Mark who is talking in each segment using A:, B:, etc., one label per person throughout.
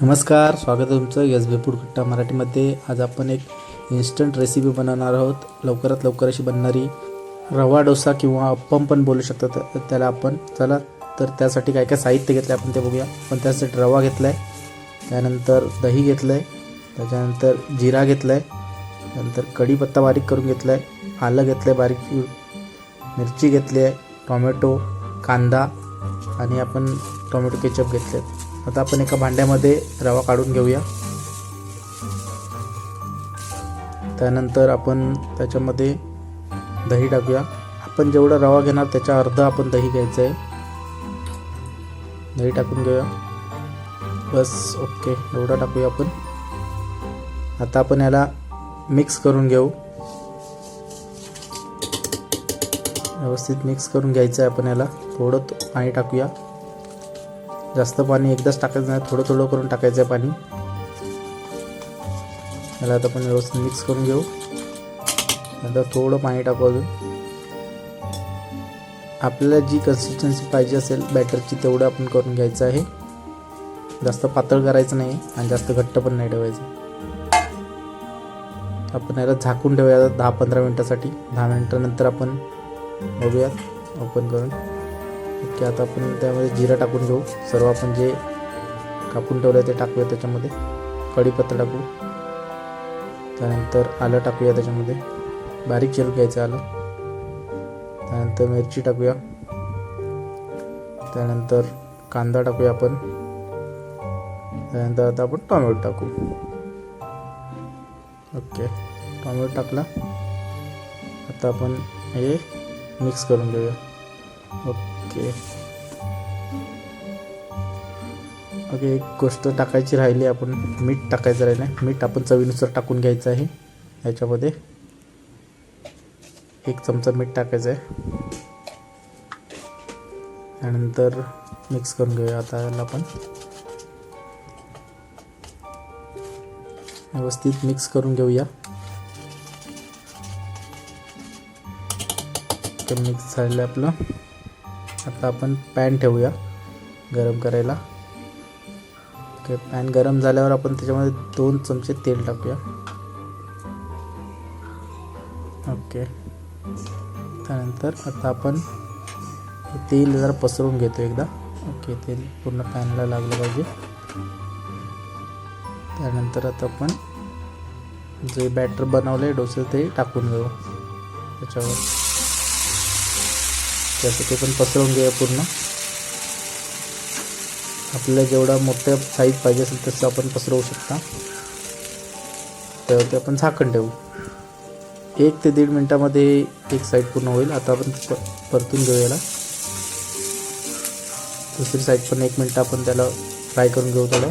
A: नमस्कार, स्वागत आहे तुमचं एस बी फूड कट्टा मराठीमध्ये. आज आपण एक इन्स्टंट रेसिपी बनवणार आहोत. लवकरात लवकर अशी बनणारी रवा डोसा किंवा अप्पम पण बोलू शकतात त्याला आपण. चला तर त्यासाठी काय काय साहित्य घेतलं आपण ते बघूया. पण त्यासाठी रवा घेतला आहे, त्यानंतर दही घेतलं आहे, त्याच्यानंतर जिरा घेतला आहे, त्यानंतर कढीपत्ता बारीक करून घेतला आहे, आलं घेतलं आहे बारीक, मिरची घेतली आहे, टोमॅटो, कांदा आणि आपण टोमॅटो केचप घेतले. आता आपण एका भांड्यामध्ये रवा काढून घेऊया. त्यानंतर आपण त्याच्यामध्ये दही टाकूया. आपण जेवढा रवा घेणार त्याच्या अर्ध आपण दही घ्यायचं आहे. दही टाकून घेऊया. बस ओके, एवढं टाकूया आपण. आता आपण याला मिक्स करून घेऊ. व्यवस्थित मिक्स करून घ्यायचं आहे आपण. याला थोडं पाणी टाकूया. जास्त पाणी एकदाच टाकायचं नाही, थोडं थोडं करून टाकायचं आहे पाणी. याला आता आपण व्यवस्थित मिक्स करून घेऊ. नंतर थोडं पाणी टाकू अजून. आपल्याला जी कन्सिस्टन्सी पाहिजे असेल बॅटरची तेवढं आपण करून घ्यायचं आहे. जास्त पातळ करायचं नाही आणि जास्त घट्ट पण नाही ठेवायचं. आपण याला झाकून ठेवूया 10-15 मिनटासाठी. 10 मिनटानंतर आपण बघूयात ओपन करून. ओके, आता आपण त्यामध्ये जिरा टाकून घेऊ. सर्व आपण जे कापून ठेवलं आहे ते टाकूया त्याच्यामध्ये. कढीपत्ता टाकू, त्यानंतर आलं टाकूया त्याच्यामध्ये, बारीक चिरून घ्यायचं आलं. त्यानंतर मिरची टाकूया, त्यानंतर कांदा टाकूया आपण, त्यानंतर आता आपण टोमॅटो टाकू. ओके, टोमॅटो टाकला. आता आपण हे मिक्स करून घेऊया. ओके ओके, एक गोष्ट टाकायची राहिली, आपण मीठ टाकायचं राहिलं. मीठ आपण चवीनुसार टाकून घ्यायचं आहे. याच्यामध्ये 1 चमचा मीठ टाकायचं आहे. त्यानंतर मिक्स करून घेऊया. आता याला आपण व्यवस्थित मिक्स करून घेऊया. मिक्स झालं आपलं. आता आपण पॅन ठेवूया गरम करायला. ओके, पॅन गरम झाल्यावर आपण त्याच्यामध्ये 2 चमचे तेल टाकूया. ओके, त्यानंतर आता आपण तेल जरा पसरवून घेतो एकदा. ओके, तेल पूर्ण पॅनला लागलं पाहिजे. त्यानंतर आता आपण जे बॅटर बनवलं डोसे ते टाकून घेऊ त्याच्यावर. त्याचं ते पण पसरवून घेऊया पूर्ण. आपल्याला जेवढा मोठ्या साईज पाहिजे असेल तसं आपण पसरवू शकता. त्यावरती आपण झाकण ठेवू. 1 ते 1.5 मिनटामध्ये एक साईड पूर्ण होईल. आता आपण परतून घेऊ याला. दुसरी साईड पण 1 मिनटं आपण त्याला फ्राय करून घेऊ थोडं.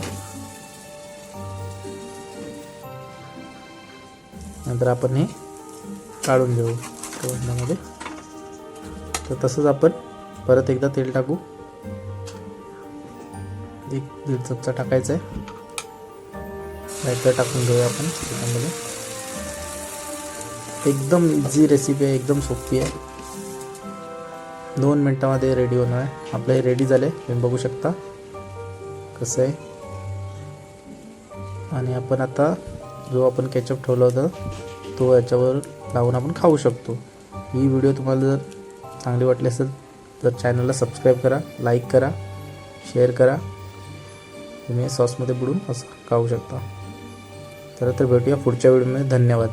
A: नंतर आपण हे काढून घेऊ भांड्यामध्ये. तर तसंच आपण परत एकदा तेल टाकू. 1-1.5 चमचा टाकायचं आहे. बॅटर टाकून घेऊया आपण त्याच्यामध्ये. एकदम इझी रेसिपी आहे, एकदम सोपी आहे. 2 मिनटामध्ये रेडी होणार आहे. आपलं हे रेडी झालं आहे, तुम्ही बघू शकता कसं आहे. आणि आपण आता जो आपण केचप ठेवला होता तो याच्यावर लावून आपण खाऊ शकतो. ही व्हिडिओ तुम्हाला जर चांगली वाटली असेल तर चॅनलला सबस्क्राईब करा, लाईक करा, शेअर करा. तुम्ही सॉसमध्ये बुडून असं खाऊ शकता. तर भेटूया पुढच्या व्हिडिओमध्ये. धन्यवाद.